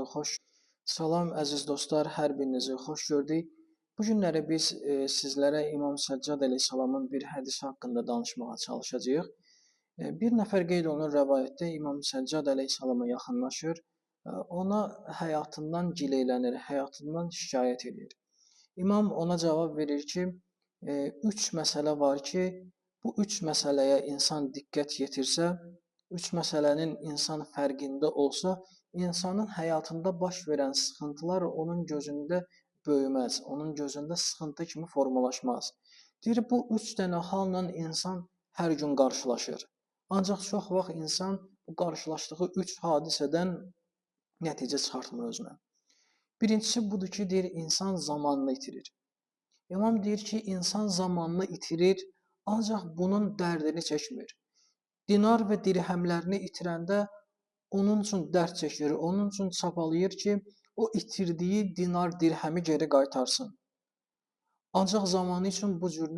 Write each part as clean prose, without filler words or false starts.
Xoş. Salam əziz dostlar, hər birinizi xoş gördük. Bu günləri biz sizlərə İmam Səccad əleyhissalamın bir hədisi haqqında danışmağa çalışacağıq. Bir nəfər qeyd olunur rəvayətdə İmam Səccad əleyhissalama yaxınlaşır, ona həyatından gileylənir, həyatından şikayət edir. İmam ona cavab verir ki, üç məsələ var ki, bu üç məsələyə insan diqqət yetirsə, üç məsələnin insan fərqində olsa, insanın həyatında baş verən sıxıntılar onun gözündə böyüməz, onun gözündə sıxıntı kimi formalaşmaz. Deyir, bu üç dənə halla insan hər gün qarşılaşır. Ancaq çox vaxt insan bu qarşılaşdığı üç hadisədən nəticə çıxartmır özünə. Birincisi budur ki, deyir, insan zamanını itirir. İmam deyir ki, insan zamanını itirir, ancaq bunun dərdini çəkmir. Dinar və dirhəmlərini itirəndə onun üçün dərd çəkir, onun üçün çabalayır ki, o itirdiyi dinar, dirhəmi geri qaytarsın. Ancaq zamanı üçün bu cür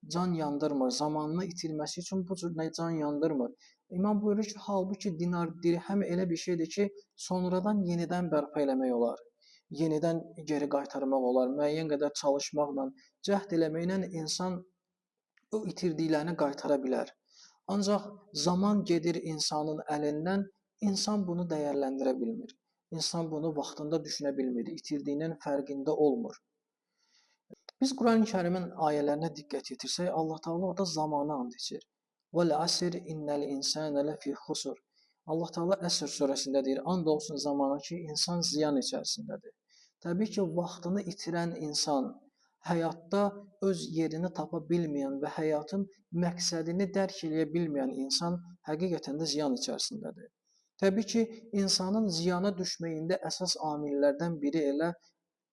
can yandırmır, zamanını itirməsi üçün bu cür can yandırmır. İmam buyurur ki, halbuki dinar, dirhəm elə bir şeydir ki, sonradan yenidən bərpa eləmək olar, yenidən geri qaytarmaq olar, müəyyən qədər çalışmaqla, cəhd eləməklə insan o itirdiklərini qaytara bilər. Ancaq zaman gedir insanın əlindən, insan bunu dəyərləndirə bilmir. İnsan bunu vaxtında düşünə bilmir, itirdiyinin fərqində olmur. Biz Quran-Kərimin ayələrinə diqqət yetirsək, Allah Taala orada zamanı and içir. Vəl əsr innəl insane ləfi xusur. Allah Taala Əsr surəsində deyir, and olsun zamana ki, insan ziyan içərisindədir. Təbii ki, vaxtını itirən insan, həyatda öz yerini tapa bilməyən və həyatın məqsədini dərk edə bilməyən insan həqiqətən də ziyan içərisindədir. Təbii ki, insanın ziyana düşməyində əsas amillərdən biri elə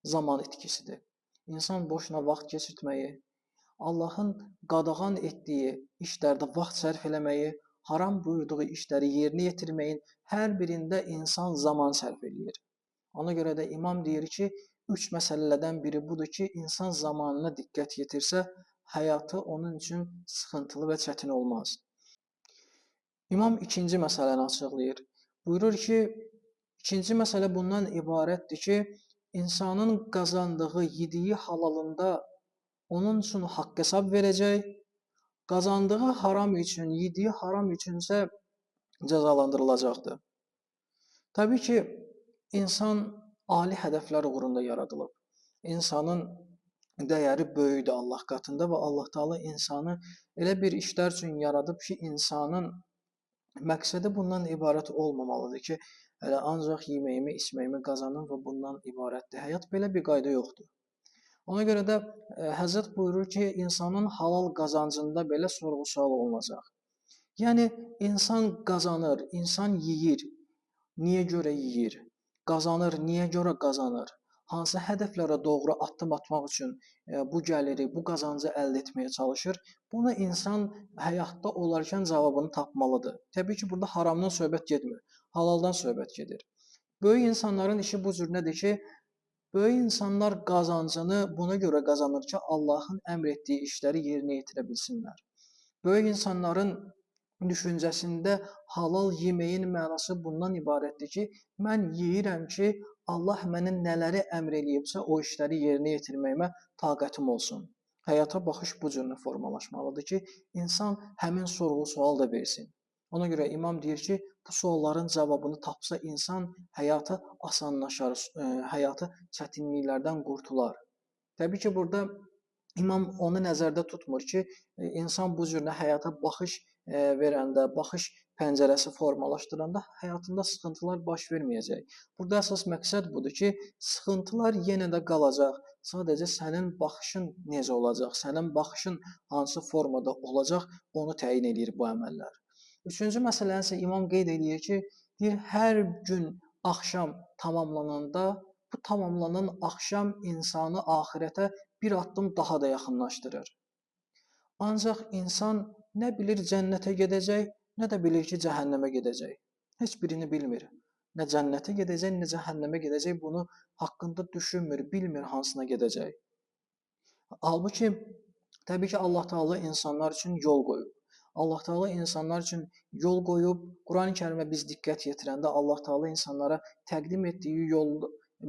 zaman itkisidir. İnsan boşuna vaxt keçirtməyi, Allahın qadağan etdiyi işlərdə vaxt sərf eləməyi, haram buyurduğu işləri yerinə yetirməyin hər birində insan zaman sərf eləyir. Ona görə də İmam deyir ki, üç məsələlərdən biri budur ki, insan zamanına diqqət yetirsə, həyatı onun üçün sıxıntılı və çətin olmaz. İmam ikinci məsələni açıqlayır. Buyurur ki, ikinci məsələ bundan ibarətdir ki, insanın qazandığı, yediyi halalında onun üçün haqq hesab verəcək, qazandığı haram üçün, yediyi haram üçünsə cəzalandırılacaqdır. Təbii ki, İnsan ali hədəflər uğrunda yaradılıb. İnsanın dəyəri böyükdür Allah qatında və Allah Taala insanı elə bir işlər üçün yaradıb ki, insanın məqsədi bundan ibarət olmamalıdır ki, elə ancaq yeməyimi, içməyimi qazanım və bundan ibarətdir. Həyat belə bir qayda yoxdur. Ona görə də Həzrət buyurur ki, insanın halal qazancında belə sorğu-sual olunacaq. Yəni, insan qazanır, insan yeyir. Niyə görə yeyir? Qazanır, niyə görə qazanır? Hansı hədəflərə doğru addım atmaq üçün bu gəliri, bu qazancı əldə etməyə çalışır? Buna insan həyatda olarkən cavabını tapmalıdır. Təbii ki, burada haramdan söhbət getmir, halaldan söhbət gedir. Böyük insanların işi bu cür nədir ki, böyük insanlar qazancını buna görə qazanır ki, Allahın əmr etdiyi işləri yerinə yetirə bilsinlər. Böyük insanların düşüncəsində halal yeməyin mənası bundan ibarətdir ki, mən yeyirəm ki, Allah mənə nələri əmr eləyibsə, o işləri yerinə yetirməyimə taqətim olsun. Həyata baxış bu cür formalaşmalıdır ki, insan həmin sorğu-sual da versin. Ona görə İmam deyir ki, bu sualların cavabını tapsa insan həyatı asanlaşar, həyatı çətinliklərdən qurtular. Təbii ki, burada İmam onu nəzərdə tutmur ki, insan bu cür həyata baxış verəndə, baxış pəncərəsi formalaşdıranda həyatında sıxıntılar baş verməyəcək. Burada əsas məqsəd budur ki, sıxıntılar yenə də qalacaq. Sadəcə sənin baxışın necə olacaq, sənin baxışın hansı formada olacaq, onu təyin edir bu əməllər. Üçüncü məsələni isə İmam qeyd edir ki, deyir, hər gün axşam tamamlananda, bu tamamlanan axşam insanı axirətə bir addım daha da yaxınlaşdırır. Ancaq insan nə bilir cənnətə gedəcək, nə də bilir ki, cəhənnəmə gedəcək. Heç birini bilmir. Nə cənnətə gedəcək, nə cəhənnəmə gedəcək, bunu haqqında düşünmür, bilmir hansına gedəcək. Halbuki, təbii ki, Allah Taala insanlar üçün yol qoyub. Allah Taala insanlar üçün yol qoyub. Qurani-Kərimə biz diqqət yetirəndə Allah Taala insanlara təqdim etdiyi yol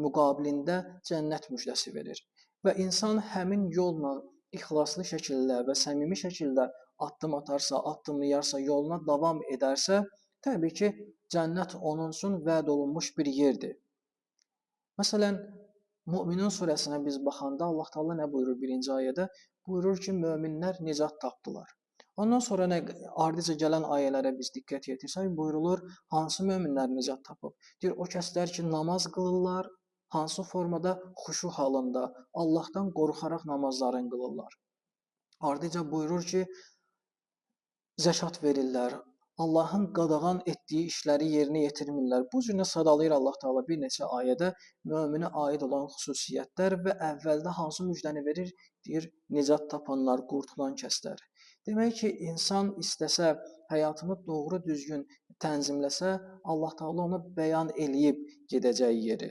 müqabilində cənnət müjdəsi verir. Və insan həmin yolla ixlaslı şəkildə və səmimi şəkildə addım atarsa, addımlayarsa, yoluna davam edərsə, təbii ki, cənnət onun üçün vəd olunmuş bir yerdir. Məsələn, Möminin surəsinə biz baxanda Allah Taala nə buyurur birinci ayədə? Buyurur ki, möminlər nicat tapdılar. Ondan sonra ardıca gələn ayələrə biz diqqət yetirsək, buyurulur, hansı möminlər nicat tapıb? Deyir, o kəslər ki, namaz qılırlar, hansı formada? Xuşu halında, Allahdan qorxaraq namazlarını qılırlar. Ardıca buyurur ki, zəkat verirlər, Allahın qadağan etdiyi işləri yerinə yetirmirlər. Bu cür sadalayır Allah Taala bir neçə ayədə möminə aid olan xüsusiyyətlər və əvvəldə hansı müjdəni verir? Deyir, nicat tapanlar, qurtulan kəslər. Demək ki, insan istəsə, həyatını doğru düzgün tənzimləsə, Allah Taala ona bəyan eləyib gedəcəyi yeri.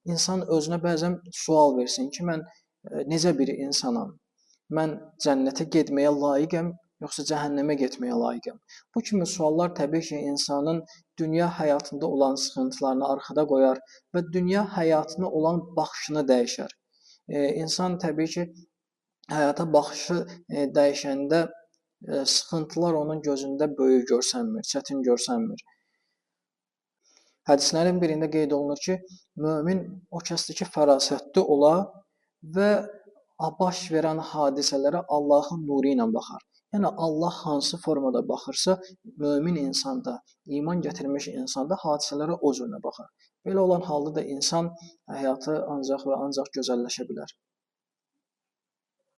İnsan özünə bəzən sual versin ki, mən necə bir insanam? Mən cənnətə getməyə layiqəm, yoxsa cəhənnəmə getməyə layiqəm? Bu kimi suallar təbii ki, insanın dünya həyatında olan sıxıntılarını arxada qoyar və dünya həyatına olan baxışını dəyişər. İnsan təbii ki, həyata baxışı dəyişəndə sıxıntılar onun gözündə böyük görsənmir, çətin görsənmir. Hədislərin birində qeyd olunur ki, mömin o kəsdir ki, fərasətli ola və baş verən hadisələrə Allahın nuru ilə baxar. Yəni Allah hansı formada baxırsa, mömin insanda, iman gətirmiş insanda hadisələrə o cürlə baxar. Belə olan halda da insan həyatı ancaq və ancaq gözəlləşə bilər.